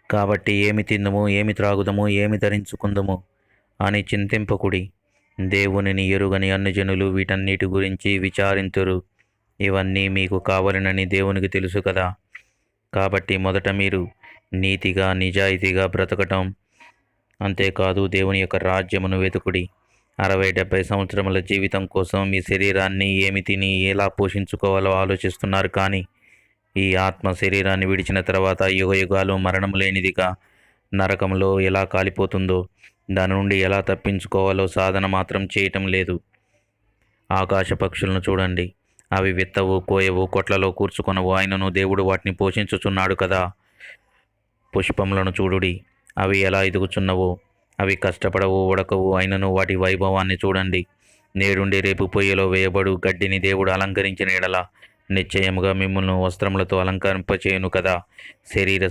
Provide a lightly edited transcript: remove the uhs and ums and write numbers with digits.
కాబట్టి ఏమి తిందుము, ఏమి త్రాగుదము, ఏమి ధరించుకుందుము అని చింతింపకుడి. దేవునిని ఎరుగని అన్ని జనులు వీటన్నిటి గురించి విచారింతురు. ఇవన్నీ మీకు కావాలనని దేవునికి తెలుసు కదా. కాబట్టి మొదట మీరు నీతిగా నిజాయితీగా బ్రతకటం, అంతేకాదు దేవుని యొక్క రాజ్యమును వెతుకుడి. 60-70 సంవత్సరముల జీవితం కోసం మీ శరీరాన్ని ఏమి తిని ఎలా పోషించుకోవాలో ఆలోచిస్తున్నారు. కానీ ఈ ఆత్మ శరీరాన్ని విడిచిన తర్వాత యుగయుగాలు మరణం లేనిదిగా నరకంలో ఎలా కాలిపోతుందో దాని నుండి ఎలా తప్పించుకోవాలో సాధన మాత్రం చేయటం లేదు. ఆకాశ పక్షులను చూడండి. అవి విత్తవు, కోయవు, కొట్లలో కూర్చుకొనవు, ఆయనను దేవుడు వాటిని పోషించుచున్నాడు కదా. పుష్పములను చూడుడి, అవి ఎలా ఎదుగుచున్నవో. అవి కష్టపడవు, ఉడకవు, అయినను వాటి వైభవాన్ని చూడండి. నేడుండి రేపు పొయ్యిలో వేయబడు గడ్డిని దేవుడు అలంకరించిన ఎడల నిశ్చయముగా మిమ్మల్ని వస్త్రములతో అలంకరింపచేయును కదా. శరీర